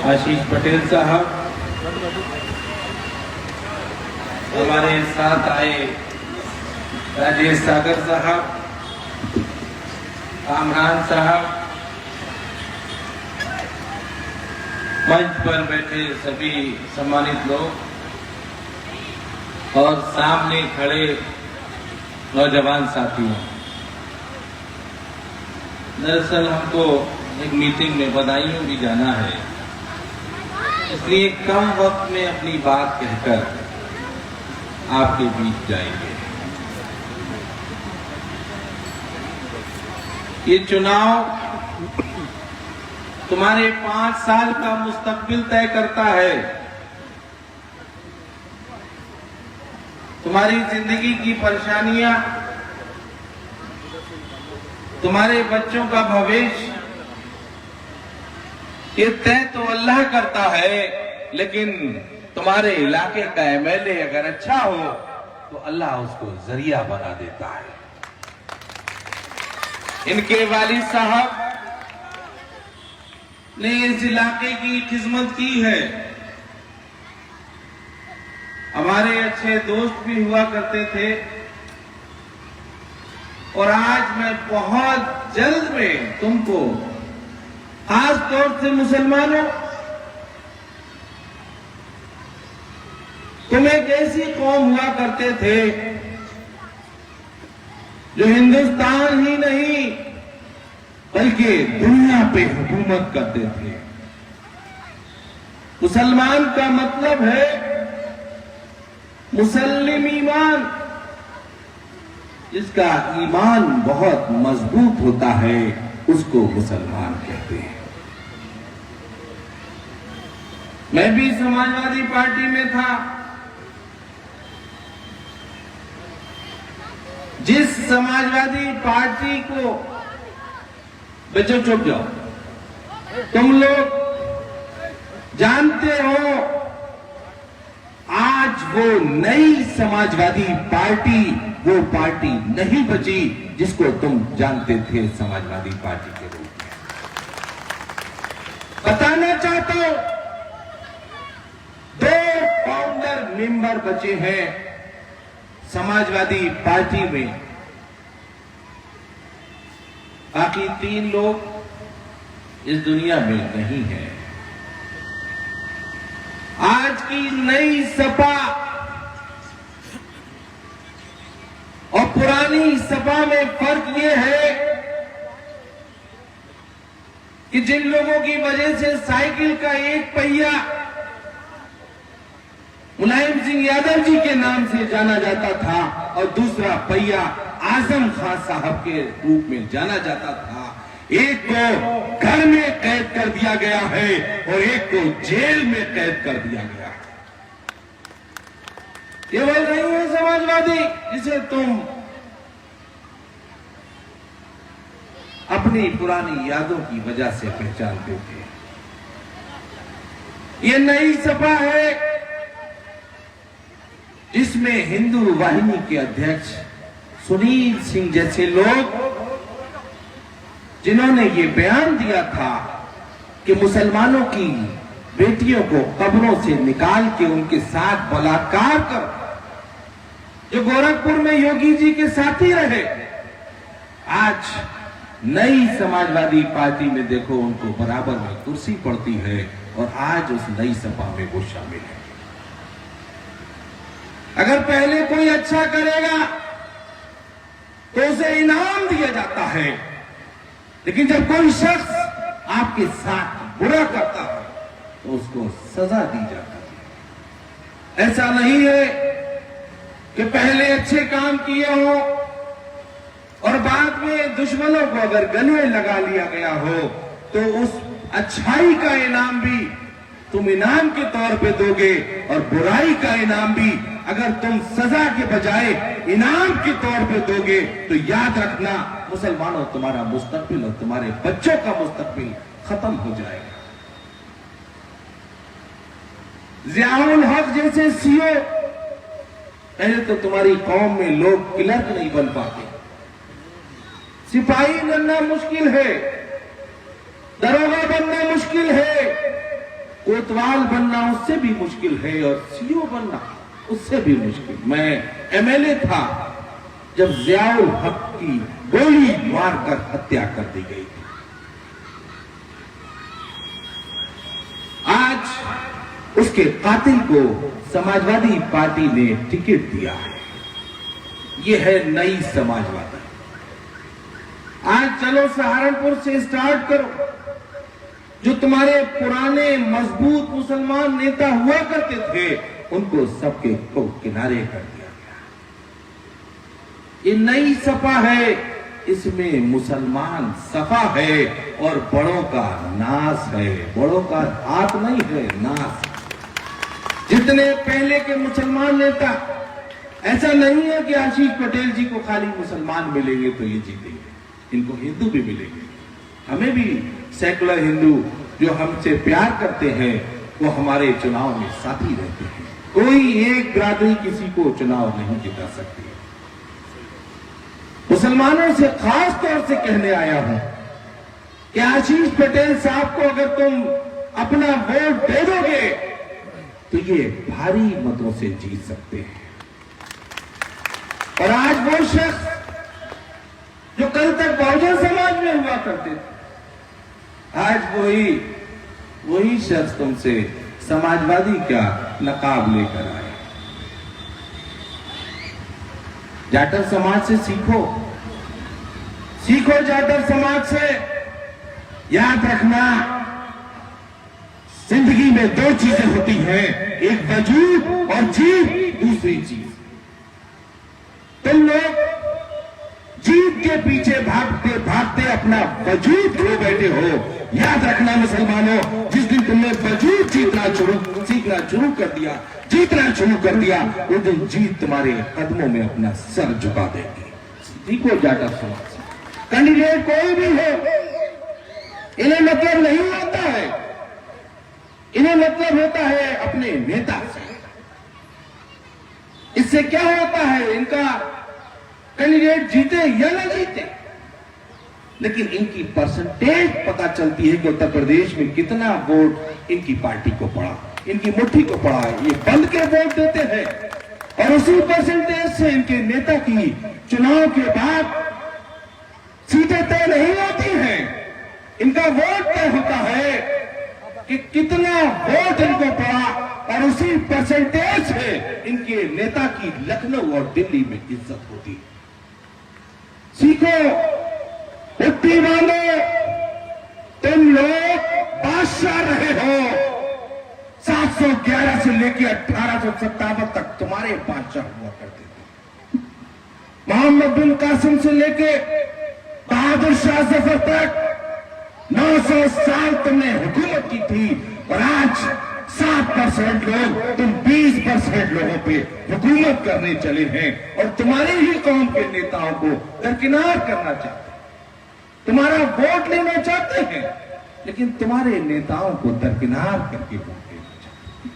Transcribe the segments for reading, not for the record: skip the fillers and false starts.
आशीष पटेल साहब, हमारे साथ आए राजेश सागर साहब, कामरान साहब, मंच पर बैठे सभी सम्मानित लोग और सामने खड़े नौजवान साथियों, दरअसल हमको एक मीटिंग में बदायूं भी जाना है, इसलिए कम वक्त में अपनी बात कहकर आपके बीच जाएंगे। ये चुनाव तुम्हारे 5 साल का मुस्तकबिल तय करता है। तुम्हारी जिंदगी की परेशानियां, तुम्हारे बच्चों का भविष्य, ये तय तो अल्लाह करता है, लेकिन तुम्हारे इलाके का एमएलए अगर अच्छा हो तो अल्लाह उसको जरिया बना देता है। इनके वालिद साहब ने इस इलाके की खिदमत की है, हमारे अच्छे दोस्त भी हुआ करते थे, और आज मैं बहुत जल्द में तुमको, खास तौर से मुसलमानों, तुम एक ऐसी कौम हुआ करते थे जो हिंदुस्तान ही नहीं बल्कि दुनिया पे हुकूमत करते थे। मुसलमान का मतलब है मुसल्लिम ईमान, जिसका ईमान बहुत मजबूत होता है उसको मुसलमान कहते हैं। मैं भी समाजवादी पार्टी में था। जिस समाजवादी पार्टी को, बच्चों चुप जाओ, तुम लोग जानते हो आज वो नई समाजवादी पार्टी वो पार्टी नहीं बची जिसको तुम जानते थे समाजवादी पार्टी के रूप में। बताना चाहता हूं, 2 फाउंडर मेंबर बचे हैं समाजवादी पार्टी में, बाकी 3 लोग इस दुनिया में नहीं है। आज की नई सपा और पुरानी सपा में फर्क ये है कि जिन लोगों की वजह से साइकिल का एक पहिया मुलायम सिंह यादव जी के नाम से जाना जाता था और दूसरा पहिया आजम खान साहब के रूप में जाना जाता था, एक को घर में कैद कर दिया गया है और एक को जेल में कैद कर दिया गया है। ये बोल रही है समाजवादी जिसे तुम अपनी पुरानी यादों की वजह से पहचानते थे। ये नई सपा है जिसमें हिंदू वाहिनी के अध्यक्ष सुनील सिंह जैसे लोग, जिन्होंने ये बयान दिया था कि मुसलमानों की बेटियों को कब्रों से निकाल के उनके साथ बलात्कार कर, जो गोरखपुर में योगी जी के साथी रहे, आज नई समाजवादी पार्टी में देखो उनको बराबर में कुर्सी पड़ती है और आज उस नई सपा में वो शामिल है। अगर पहले कोई अच्छा करेगा तो उसे इनाम दिया जाता है, लेकिन जब कोई शख्स आपके साथ बुरा करता है तो उसको सजा दी जाती है। ऐसा नहीं है कि पहले अच्छे काम किए हो और बाद में दुश्मनों को अगर गले लगा लिया गया हो तो उस अच्छाई का इनाम भी तुम इनाम के तौर पे दोगे और बुराई का इनाम भी अगर तुम सजा के बजाय इनाम के तौर पे दोगे तो याद रखना मुसलमानों, तुम्हारा मुस्तकबिल और तुम्हारे बच्चों का मुस्तकबिल खत्म हो जाएगा। ज़ियाउल हक जैसे सीओ, पहले तो तुम्हारी कौम में लोग क्लर्क नहीं बन पाते, सिपाही बनना मुश्किल है, दरोगा बनना मुश्किल है, कोतवाल बनना उससे भी मुश्किल है और सीओ बनना उससे भी मुश्किल। मैं एमएलए था जब जियाउल हक की गोली मारकर हत्या कर दी गई थी। आज उसके कातिल को समाजवादी पार्टी ने टिकट दिया है। यह है नई समाजवादी। आज चलो सहारनपुर से स्टार्ट करो। जो तुम्हारे पुराने मजबूत मुसलमान नेता हुआ करते थे उनको सबके को किनारे कर दिया गया। ये नई सपा है, इसमें मुसलमान सफा है और बड़ों का नाश है। बड़ों का हाथ नहीं है, नाश। जितने पहले के मुसलमान नेता, ऐसा नहीं है कि आशीष पटेल जी को खाली मुसलमान मिलेंगे तो ये जीतेंगे, इनको हिंदू भी मिलेंगे। हमें भी सेकुलर हिंदू जो हमसे प्यार करते हैं वो हमारे चुनाव में साथी रहते हैं। कोई एक बिरादरी किसी को चुनाव नहीं जिता सकती। मुसलमानों से खास तौर से कहने आया हूं कि आशीष पटेल साहब को अगर तुम अपना वोट दे दोगे तो ये भारी मतों से जीत सकते हैं। और आज वो शख्स जो कल तक बहुजन समाज में हुआ करते थे, आज वही शख्स तुमसे समाजवादी का नकाब लेकर आए। जाटव समाज से सीखो जाटव समाज से। याद रखना, जिंदगी में दो चीजें होती हैं, एक वजूद और जीत दूसरी चीज। तुम लोग जीत के पीछे भागते भागते अपना वजूद खो बैठे हो। याद रखना मुसलमानों, जिस दिन तुमने वजूद सीखना शुरू कर दिया उस दिन जीत तुम्हारे कदमों में अपना सर झुका देगी। सीखो जाटव समाज से। कैंडिडेट कोई भी हो, इन्हें मतलब नहीं होता है, इन्हें मतलब होता है अपने नेता से। इससे क्या होता है, इनका कैंडिडेट जीते या न जीते, लेकिन इनकी परसेंटेज पता चलती है कि उत्तर प्रदेश में कितना वोट इनकी पार्टी को पड़ा, इनकी मुट्ठी को पड़ा है। ये बंद के वोट देते हैं और उसी परसेंटेज से इनके नेता की चुनाव के बाद सीटें तय नहीं होती हैं। इनका वोट तय होता है कि कितना वोट इनको पड़ा और उसी परसेंटेज से इनके नेता की लखनऊ और दिल्ली में इज्जत होती है। सीखो, मुट्ठी बांधो। तुम लोग बादशाह रहे हो। 711 से लेकर 1857 तक तुम्हारे बादशाह हुआ करते थे। मोहम्मद बिन कासिम से लेके बहादुर शाह जफर तक 900 साल तुमने हुकूमत की थी और आज 7% लोग, तुम 20% लोगों पे हुकूमत करने चले हैं और तुम्हारी ही कौम के नेताओं को दरकिनार करना चाहते हैं, तुम्हारा वोट लेना चाहते हैं, लेकिन तुम्हारे नेताओं को दरकिनार करके वोट लेना चाहते हैं।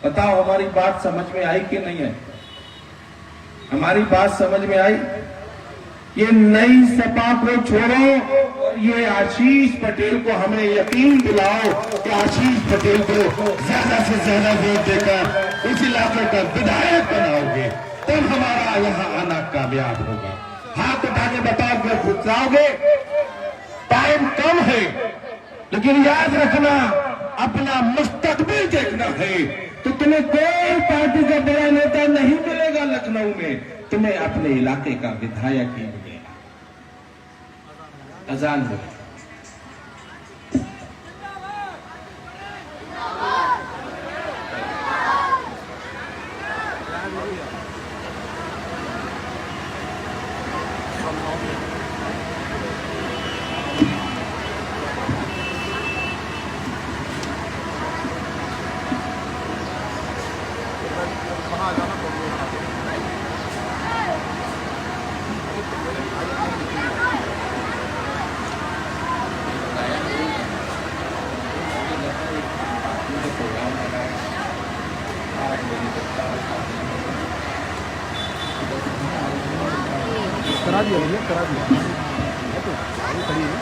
बताओ, हमारी बात समझ में आई कि नहीं आई? हमारी बात समझ में आई? ये नई सपा को छोड़ो और ये आशीष पटेल को हमें यकीन दिलाओ कि आशीष पटेल को ज्यादा से ज्यादा वोट देकर इस इलाके का विधायक बनाओगे, तब हमारा यहाँ आना कामयाब होगा। हाथ उठा के बताओगे, खुदसाओगे? टाइम कम है, लेकिन याद रखना, अपना मुस्तकबिल देखना है तो तुम्हें कोई पार्टी का बड़ा नेता नहीं मिलेगा लखनऊ में, तुम्हें अपने इलाके का विधायक ही मिलेगा। अजान हो करा दिया भैया, करा दिया। तो खड़ी है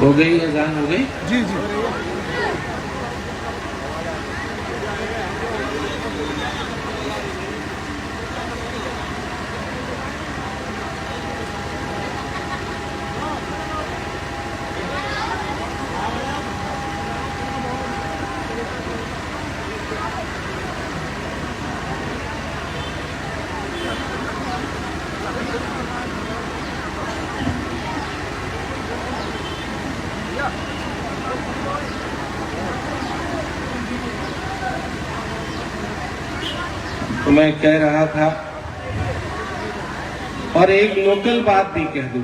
हो गई अजान हो गई। जी जी। तो मैं कह रहा था और एक लोकल बात भी कह दूं,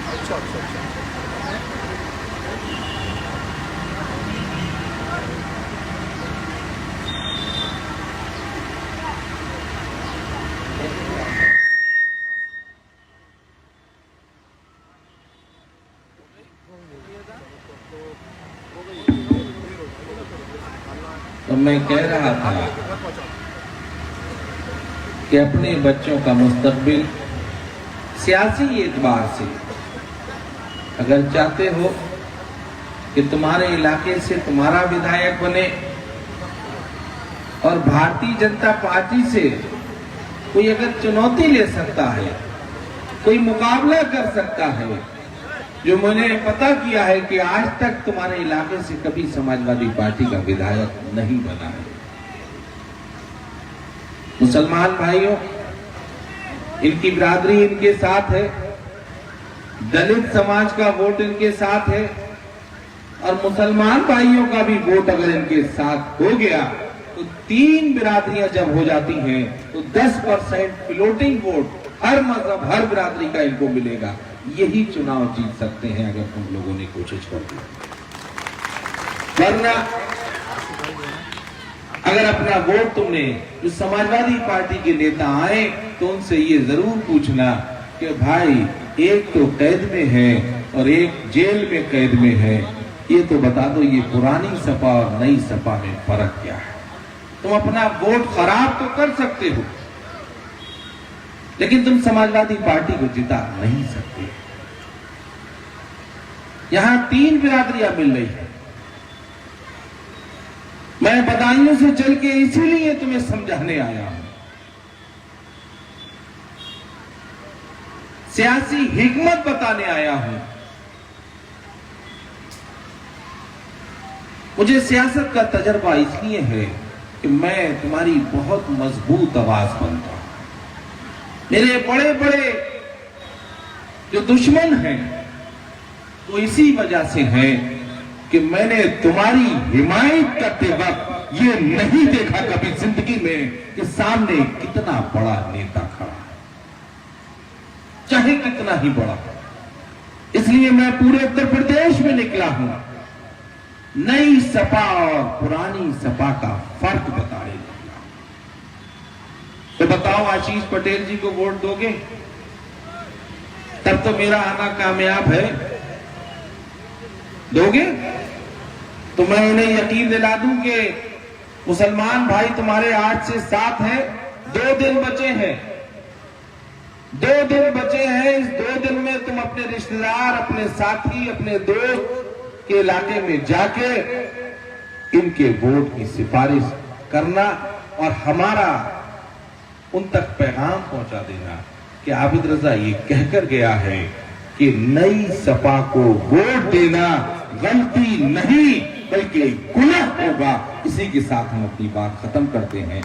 अच्छा अच्छा अच्छा। तो मैं कह रहा था कि अपने बच्चों का मुस्तकबिल सियासी एतबार से अगर चाहते हो कि तुम्हारे इलाके से तुम्हारा विधायक बने और भारतीय जनता पार्टी से कोई अगर चुनौती ले सकता है, कोई मुकाबला कर सकता है, जो मैंने पता किया है कि आज तक तुम्हारे इलाके से कभी समाजवादी पार्टी का विधायक नहीं बना है। मुसलमान भाइयों, इनकी बिरादरी इनके साथ है, दलित समाज का वोट इनके साथ है और मुसलमान भाइयों का भी वोट अगर इनके साथ हो गया तो तीन बिरादरियां जब हो जाती हैं तो 10% फ्लोटिंग वोट हर मजहब हर बिरादरी का इनको मिलेगा। यही चुनाव जीत सकते हैं अगर तुम लोगों ने कोशिश कर दी। वरना अगर अपना वोट तुमने जो समाजवादी पार्टी के नेता आए तो उनसे ये जरूर पूछना कि भाई एक तो कैद में है और एक जेल में कैद में है, ये तो बता दो ये पुरानी सपा और नई सपा में फर्क क्या है। तुम अपना वोट खराब तो कर सकते हो लेकिन तुम समाजवादी पार्टी को जिता नहीं सकते। यहां तीन बिरादरियां मिल रही है। मैं बदायूं से चल के इसीलिए तुम्हें समझाने आया हूं। सियासी हिकमत बताने आया हूं। मुझे सियासत का तजर्बा इसलिए है कि मैं तुम्हारी बहुत मजबूत आवाज बनता हूं। मेरे बड़े बड़े जो दुश्मन हैं वो इसी वजह से हैं कि मैंने तुम्हारी हिमायत करते वक्त ये नहीं देखा कभी जिंदगी में कि सामने कितना बड़ा नेता खड़ा है, चाहे कितना ही बड़ा। इसलिए मैं पूरे उत्तर प्रदेश में निकला हूं नई सपा और पुरानी सपा का फर्क बताने लगा। बताओ आशीष पटेल जी को वोट दोगे? तब तो मेरा आना कामयाब है। दोगे? तो मैं इन्हें यकीन दिला दूं कि मुसलमान भाई तुम्हारे आज से साथ हैं। 2 दिन बचे हैं, 2 दिन बचे हैं। इस 2 दिन में तुम अपने रिश्तेदार, अपने साथी, अपने दोस्त के इलाके में जाके इनके वोट की सिफारिश करना और हमारा उन तक पैगाम पहुंचा देना कि आबिद रजा ये कहकर गया है कि नई सपा को वोट देना गलती नहीं बल्कि गुनाह होगा। इसी के साथ हम अपनी बात खत्म करते हैं।